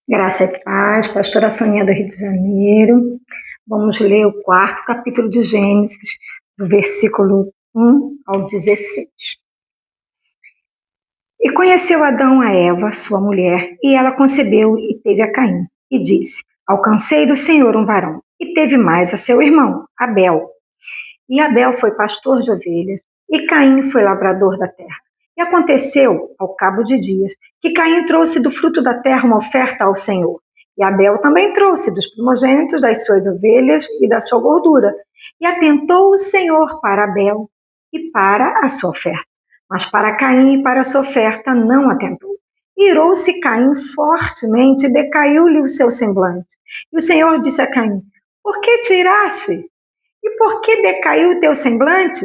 Graça e paz, pastora Sonia do Rio de Janeiro. Vamos ler o 4º capítulo de Gênesis, do versículo 1 ao 16. E conheceu Adão a Eva, sua mulher, e ela concebeu e teve a Caim. E disse: Alcancei do Senhor um varão. E teve mais a seu irmão, Abel. E Abel foi pastor de ovelhas, e Caim foi lavrador da terra. E aconteceu, ao cabo de dias, que Caim trouxe do fruto da terra uma oferta ao Senhor. E Abel também trouxe dos primogênitos das suas ovelhas e da sua gordura. E atentou o Senhor para Abel e para a sua oferta. Mas para Caim e para a sua oferta não atentou. Irou-se Caim fortemente e decaiu-lhe o seu semblante. E o Senhor disse a Caim: Por que te iraste? E por que decaiu o teu semblante?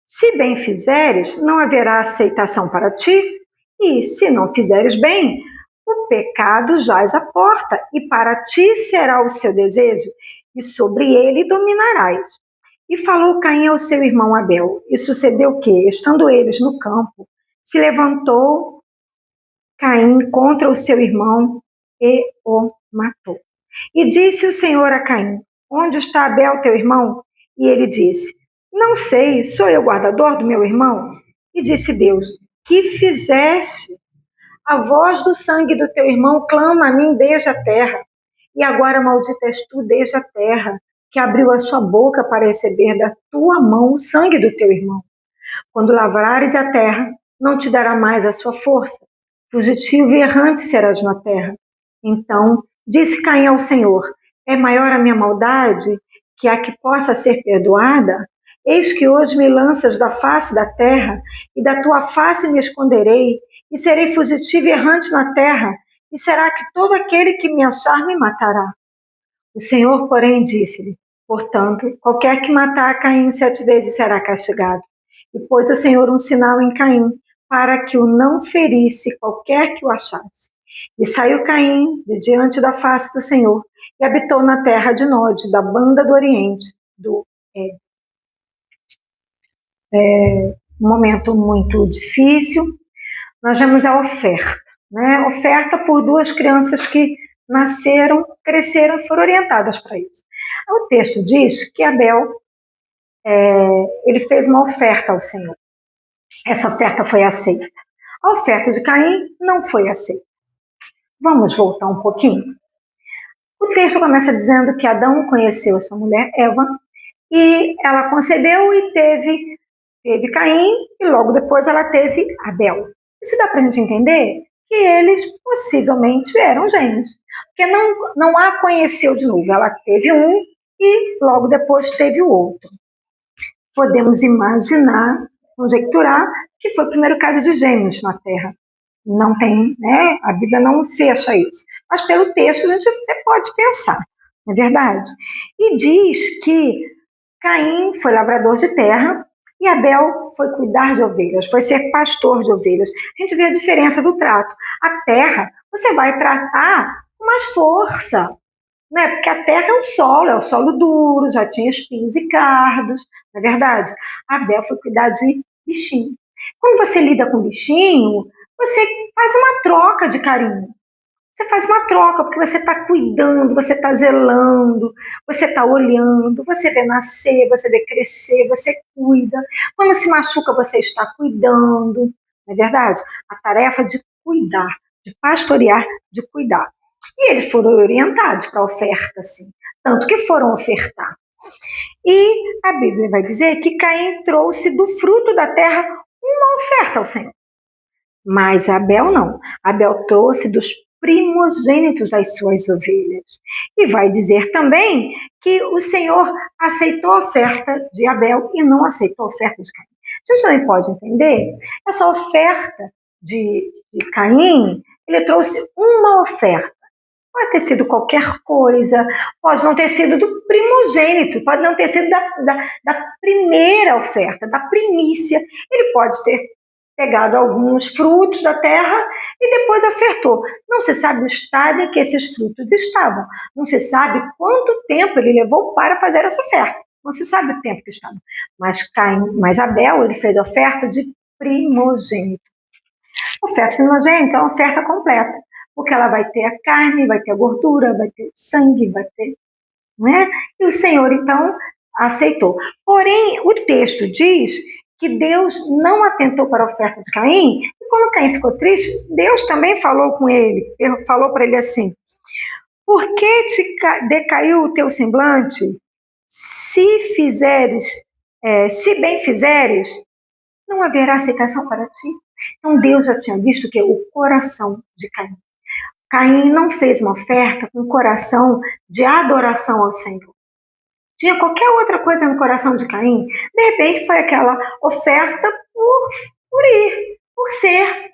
Se bem fizeres, não haverá aceitação para ti, e se não fizeres bem, o pecado jaz à porta, e para ti será o seu desejo, e sobre ele dominarás. E falou Caim ao seu irmão Abel, e sucedeu que, estando eles no campo, se levantou Caim contra o seu irmão e o matou. E disse o Senhor a Caim: Onde está Abel, teu irmão? E ele disse: Não sei, sou eu guardador do meu irmão? E disse Deus: Que fizeste? A voz do sangue do teu irmão clama a mim desde a terra. E agora maldita és tu desde a terra, que abriu a sua boca para receber da tua mão o sangue do teu irmão. Quando lavrares a terra, não te dará mais a sua força. Fugitivo e errante serás na terra. Então disse Caim ao Senhor: É maior a minha maldade que a que possa ser perdoada? Eis que hoje me lanças da face da terra, e da tua face me esconderei, e serei fugitivo e errante na terra, e será que todo aquele que me achar me matará? O Senhor, porém, disse-lhe: Portanto, qualquer que matar Caim 7 vezes será castigado. E pôs o Senhor um sinal em Caim, para que o não ferisse qualquer que o achasse. E saiu Caim de diante da face do Senhor, e habitou na terra de Nod, da banda do Oriente, do Éden. Um momento muito difícil. Nós vemos a oferta, né? Oferta por 2 crianças que nasceram, cresceram e foram orientadas para isso. O texto diz que Abel ele fez uma oferta ao Senhor. Essa oferta foi aceita. A oferta de Caim não foi aceita. Vamos voltar um pouquinho? O texto começa dizendo que Adão conheceu a sua mulher, Eva, e ela concebeu e teve Caim, e logo depois ela teve Abel. Isso dá para a gente entender que eles possivelmente eram gêmeos, porque não a conheceu de novo, ela teve um e logo depois teve o outro. Podemos imaginar, conjecturar, que foi o primeiro caso de gêmeos na Terra. Não tem, né? A Bíblia não fecha isso. Mas pelo texto a gente até pode pensar, não é verdade? E diz que Caim foi lavrador de terra e Abel foi cuidar de ovelhas, foi ser pastor de ovelhas. A gente vê a diferença do trato. A terra você vai tratar com mais força, né? Porque a terra é o solo duro, já tinha espinhos e cardos, não é verdade? Abel foi cuidar de bichinho. Quando você lida com bichinho, você faz uma troca de carinho. Você faz uma troca, porque você está cuidando, você está zelando, você está olhando, você vê nascer, você vê crescer, você cuida. Quando se machuca, você está cuidando, não é verdade? A tarefa de cuidar, de pastorear, de cuidar. E eles foram orientados para a oferta, assim, tanto que foram ofertar. E a Bíblia vai dizer que Caim trouxe do fruto da terra uma oferta ao Senhor. Mas Abel não. Abel trouxe dos primogênitos das suas ovelhas. E vai dizer também que o Senhor aceitou a oferta de Abel e não aceitou a oferta de Caim. A gente também pode entender essa oferta de Caim, ele trouxe uma oferta. Pode ter sido qualquer coisa, pode não ter sido do primogênito, pode não ter sido da primeira oferta, da primícia. Ele pode ter pegado alguns frutos da terra e depois ofertou. Não se sabe o estado em que esses frutos estavam. Não se sabe quanto tempo ele levou para fazer essa oferta. Não se sabe o tempo que estava. Mas Abel, ele fez a oferta de primogênito. A oferta de primogênito é uma oferta completa, porque ela vai ter a carne, vai ter a gordura, vai ter o sangue, vai ter, né? E o Senhor, então, aceitou. Porém, o texto diz que Deus não atentou para a oferta de Caim, e quando Caim ficou triste, Deus também falou com ele, falou para ele assim: por que te decaiu o teu semblante? Se fizeres, se bem fizeres, não haverá aceitação para ti. Então Deus já tinha visto que o coração de Caim. Caim não fez uma oferta com coração de adoração ao Senhor. Tinha qualquer outra coisa no coração de Caim. De repente foi aquela oferta por ir, por ser.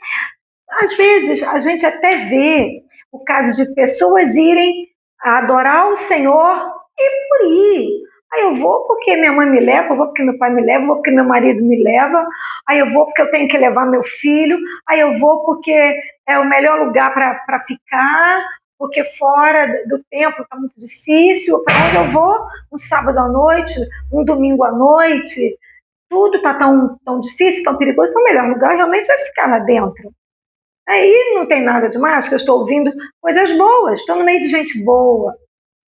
Às vezes a gente até vê o caso de pessoas irem adorar o Senhor e por ir. Aí eu vou porque minha mãe me leva, eu vou porque meu pai me leva, eu vou porque meu marido me leva, aí eu vou porque eu tenho que levar meu filho, aí eu vou porque é o melhor lugar para ficar, porque fora do templo está muito difícil, para onde eu vou? Um sábado à noite, um domingo à noite, tudo está tão difícil, tão perigoso, então o melhor lugar realmente é ficar lá dentro. Aí não tem nada demais, porque eu estou ouvindo coisas boas, estou no meio de gente boa,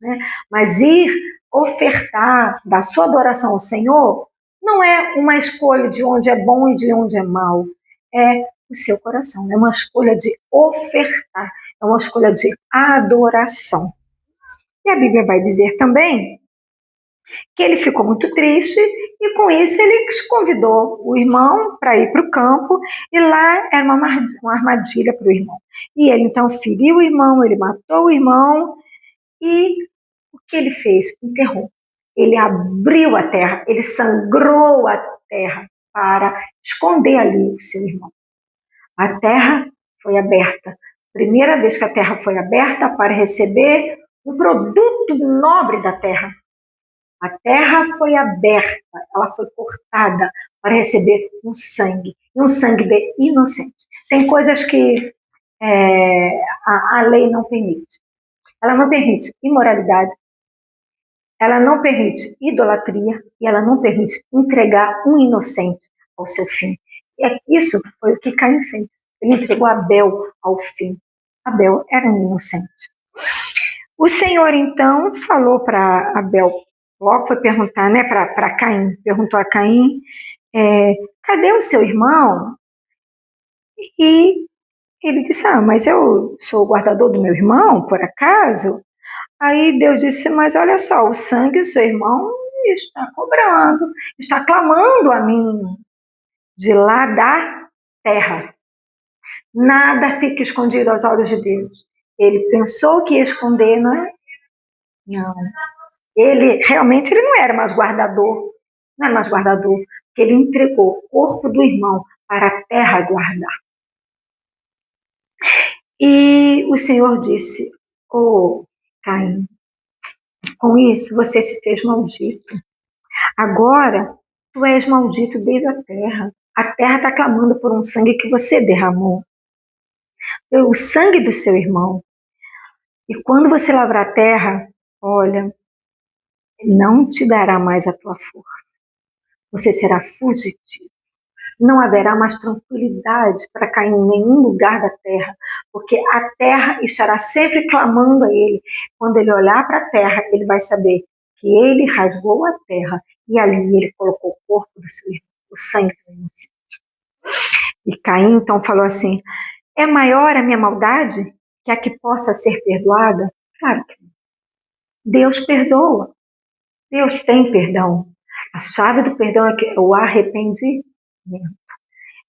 né? Mas ir ofertar da sua adoração ao Senhor não é uma escolha de onde é bom e de onde é mal, é o seu coração, é uma escolha de ofertar, é uma escolha de adoração. E a Bíblia vai dizer também que ele ficou muito triste e com isso ele convidou o irmão para ir para o campo e lá era uma armadilha para o irmão. E ele então feriu o irmão, ele matou o irmão e o que ele fez? Enterrou. Ele abriu a terra, ele sangrou a terra para esconder ali o seu irmão. A terra foi aberta. Primeira vez que a terra foi aberta para receber um produto nobre da terra. A terra foi aberta, ela foi cortada para receber um sangue, e um sangue de inocente. Tem coisas que a lei não permite. Ela não permite imoralidade, ela não permite idolatria e ela não permite entregar um inocente ao seu fim. E isso foi o que Caim fez. Ele entregou Abel ao fim. Abel era um inocente. O Senhor, então, falou para Abel, logo foi perguntar, né, para Caim, perguntou a Caim, cadê o seu irmão? E ele disse, mas eu sou o guardador do meu irmão, por acaso? Aí Deus disse, mas olha só, o sangue do seu irmão está cobrando, está clamando a mim de lá da terra. Nada fica escondido aos olhos de Deus. Ele pensou que ia esconder, não é? Não. Ele realmente ele não era mais guardador, não é mais guardador, porque ele entregou o corpo do irmão para a terra guardar. E o Senhor disse, Caim, com isso você se fez maldito. Agora tu és maldito desde a terra. A terra está clamando por um sangue que você derramou. O sangue do seu irmão. E quando você lavrar a terra, olha, não te dará mais a tua força. Você será fugitivo. Não haverá mais tranquilidade para cair em nenhum lugar da terra, porque a terra estará sempre clamando a ele. Quando ele olhar para a terra, ele vai saber que ele rasgou a terra e ali ele colocou o corpo do seu irmão, o sangue do inocente. E Caim então falou assim, é maior a minha maldade que a que possa ser perdoada? Claro que não. Deus perdoa. Deus tem perdão. A chave do perdão é o arrependimento.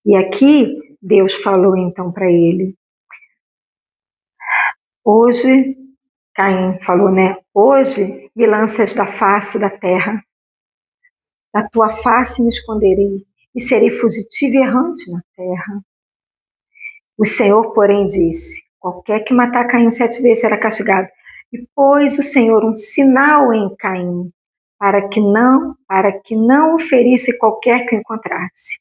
E aqui Deus falou então para ele. Hoje, Caim falou, né? Hoje me lanças da face da terra. Da tua face me esconderei e serei fugitivo e errante na terra. O Senhor, porém, disse, qualquer que matar Caim 7 vezes será castigado. E pôs o Senhor um sinal em Caim, para que não o ferisse qualquer que o encontrasse.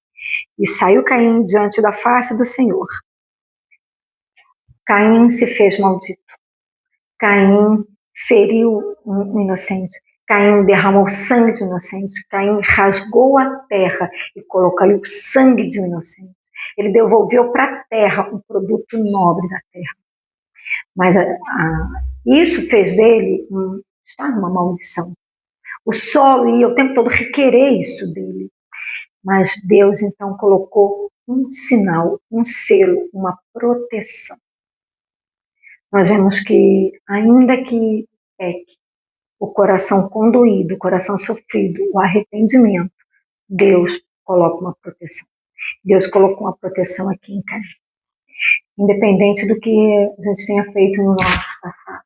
E saiu Caim diante da face do Senhor. Caim se fez maldito. Caim feriu um inocente. Caim derramou sangue de um inocente. Caim rasgou a terra e colocou ali o sangue de um inocente. Ele devolveu para a terra um produto nobre da terra. Mas isso fez dele estar numa maldição. O solo ia o tempo todo requerer isso dele. Mas Deus então colocou um sinal, um selo, uma proteção. Nós vemos que, ainda que peque, o coração condoído, o coração sofrido, o arrependimento, Deus coloca uma proteção. Deus colocou uma proteção aqui em Caim. Independente do que a gente tenha feito no nosso passado,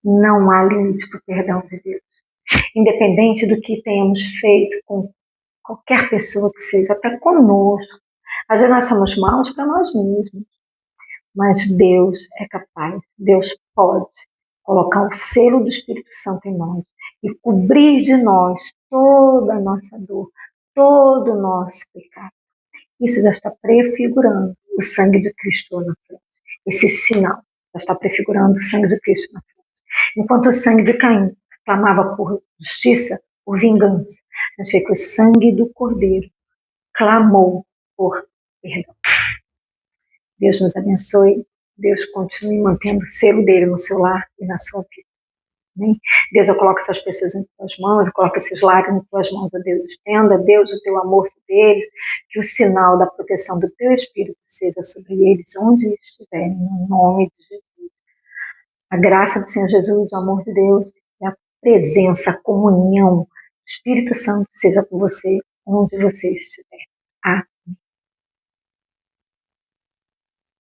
não há limite para o perdão de Deus. Independente do que tenhamos feito com qualquer pessoa que seja, até conosco. Às vezes nós somos maus para nós mesmos, mas Deus é capaz, Deus pode colocar o selo do Espírito Santo em nós e cobrir de nós toda a nossa dor, todo o nosso pecado. Isso já está prefigurando o sangue de Cristo na frente. Esse sinal já está prefigurando o sangue de Cristo na frente. Enquanto o sangue de Caim clamava por justiça, por vingança, a gente vê que o sangue do Cordeiro clamou por perdão. Deus nos abençoe. Deus continue mantendo o selo dele no seu lar e na sua vida. Amém? Deus, eu coloco essas pessoas em tuas mãos, eu coloco esses lares em tuas mãos, ó Deus. Estenda, Deus, o teu amor sobre eles, que o sinal da proteção do teu Espírito seja sobre eles, onde estiverem, no nome de Jesus. A graça do Senhor Jesus, o amor de Deus, e a presença, a comunhão do Espírito Santo seja com você, onde você estiver. Amém.